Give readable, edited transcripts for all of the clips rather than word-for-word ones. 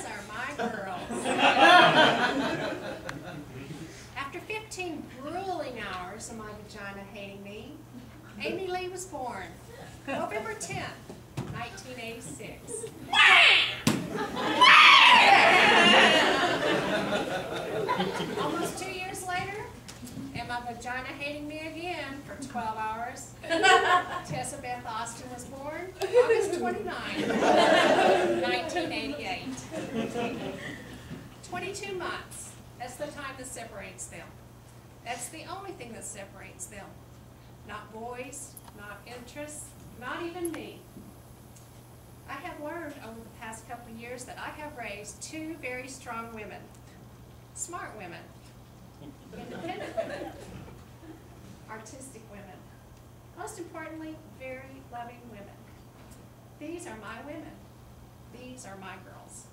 These are my girls. After 15 grueling hours of my vagina hating me, Amy Lee was born, November 10th, 1986. Almost 2 years later, and my vagina hating me again for 12 hours, Tessa Beth Austin was born, August 29th, 1988. 22 months. That's the time that separates them. That's the only thing that separates them. Not boys, not interests, not even me. I have learned over the past couple of years that I have raised two very strong women. Smart women. Independent women. Artistic women. Most importantly, very loving women. These are my women. These are my girls.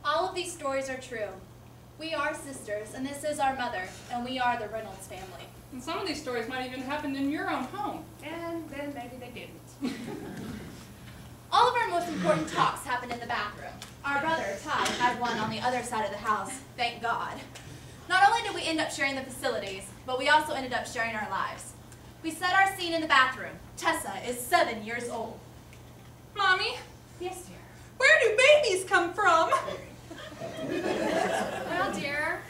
All of these stories are true. We are sisters, and this is our mother, and we are the Reynolds family. And some of these stories might even happen in your own home. And then maybe they didn't. All of our most important talks happened in the bathroom. Our brother, Ty, had one on the other side of the house, thank God. Not only did we end up sharing the facilities, but we also ended up sharing our lives. We set our scene in the bathroom. Tessa is 7 years old. Mommy, Yes, dear. where do babies come from? Well, dear,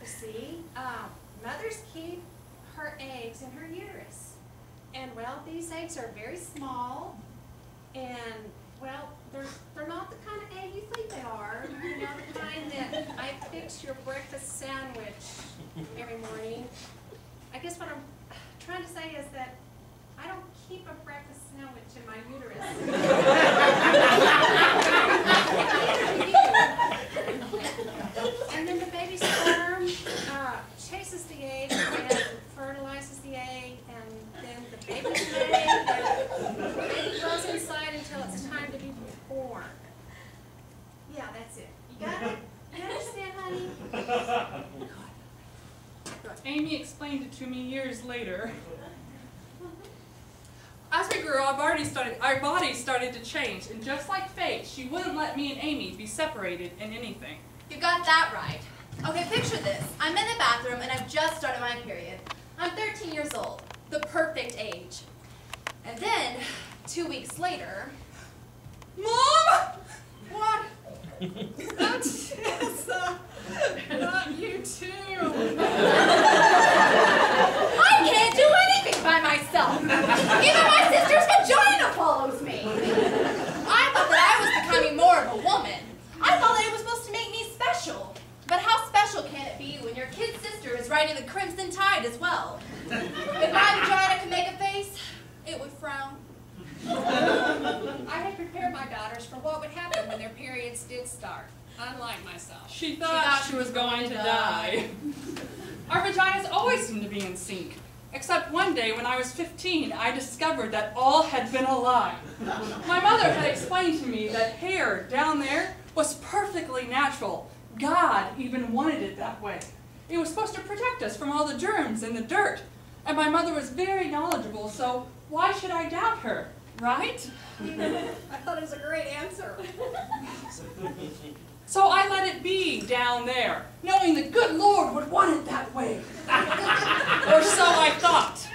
you see, mothers keep her eggs in her uterus. And, well, these eggs are very small. And, well, they're not the kind of egg you think they are. You know, the kind that I fix your breakfast sandwich every morning. I guess what I'm trying to say is that I don't keep a breakfast sandwich in my uterus. And then the baby sperm chases the egg and fertilizes the egg, and then the baby's laid, and the baby goes inside until it's time to be born. Yeah, that's it. You got it? You understand, honey? Amy explained it to me years later. As we grew, our bodies started to change, and just like fate, she wouldn't let me and Amy be separated in anything. You got that right. Okay, picture this. I'm in the bathroom and I've just started my period. I'm 13 years old, the perfect age. And then, 2 weeks later... Mom! What? Not Tessa. Not you too. I can't do anything by myself. Even my sister's vagina follows me. I thought that I was becoming more of a woman. I thought that it was supposed to make me special. But how special can it be when your kid sister is riding the Crimson Tide as well? If my vagina could make a face, it would frown. I had prepared my daughters for what would happen when their periods did start, unlike myself. She thought she was going to die. Our vaginas always seemed to be in sync. Except one day when I was 15, I discovered that all had been a lie. My mother had explained to me that hair down there was perfectly natural. God even wanted it that way. It was supposed to protect us from all the germs and the dirt. And my mother was very knowledgeable, so why should I doubt her, right? I thought it was a great answer. So I let it be down there, knowing the good Lord would want it that way. Or so I thought.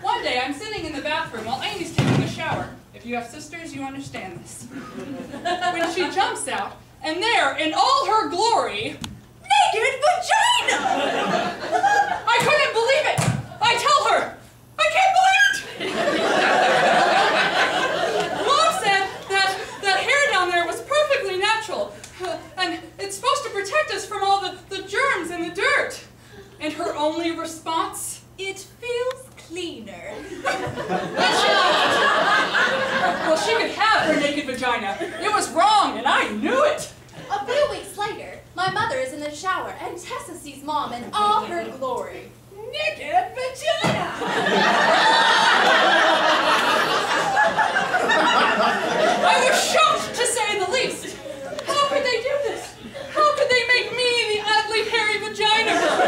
One day I'm sitting in the bathroom while Amy's taking a shower. If you have sisters, you understand this. When she jumps out, and there, in all her glory, naked vagina! I couldn't believe it! I tell her, I can't believe it! Mom said that hair down there was perfectly natural, and it's supposed to protect us from all the germs and the dirt. And her only response, it feels cleaner. Well, she could have her naked vagina. It was wrong, and I knew it. A few weeks later, my mother is in the shower, and Tessa sees Mom in all her glory. Naked vagina! I was shocked, to say the least. How could they do this? How could they make me the ugly, hairy vagina girl?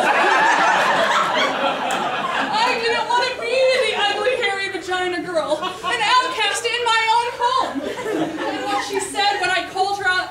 I didn't want to be the ugly, hairy vagina girl, an outcast in my own home. And what she said when I called her out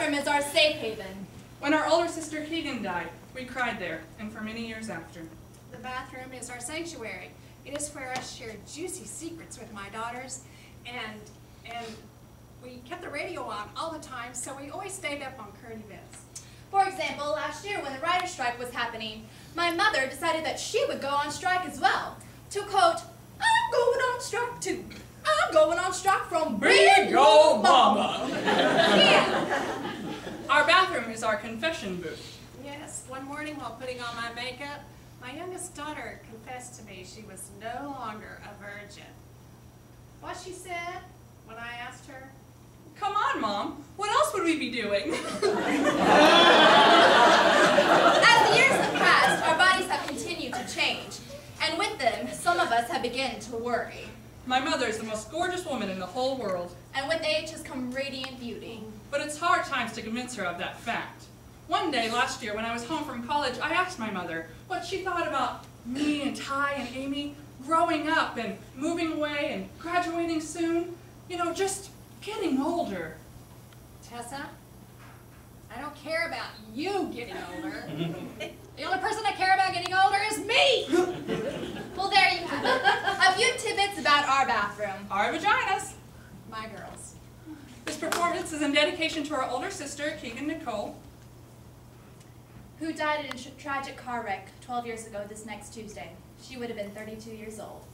bathroom is our safe haven. When our older sister Keegan died, we cried there, and for many years after. The bathroom is our sanctuary. It is where I share juicy secrets with my daughters, and we kept the radio on all the time, so we always stayed up on current events. For example, last year when the writer's strike was happening, my mother decided that she would go on strike as well. To quote, "I'm going on strike too. I'm going on strike from big old mama." Yeah. Our bathroom is our confession booth. Yes, one morning while putting on my makeup, my youngest daughter confessed to me she was no longer a virgin. What she said when I asked her, Come on, Mom. What else would we be doing? As the years have passed, our bodies have continued to change, and with them, some of us have begun to worry. My mother is the most gorgeous woman in the whole world. And with age has come radiant beauty. But it's hard times to convince her of that fact. One day last year when I was home from college, I asked my mother what she thought about me and Ty and Amy growing up and moving away and graduating soon. You know, just getting older. Tessa, I don't care about you getting older. The only person I care about getting older is me! Well, there you have it. A few tidbits about our bathroom. Our vaginas. My girls. This performance is in dedication to our older sister, Keegan Nicole, Who died in a tragic car wreck 12 years ago this next Tuesday. She would have been 32 years old.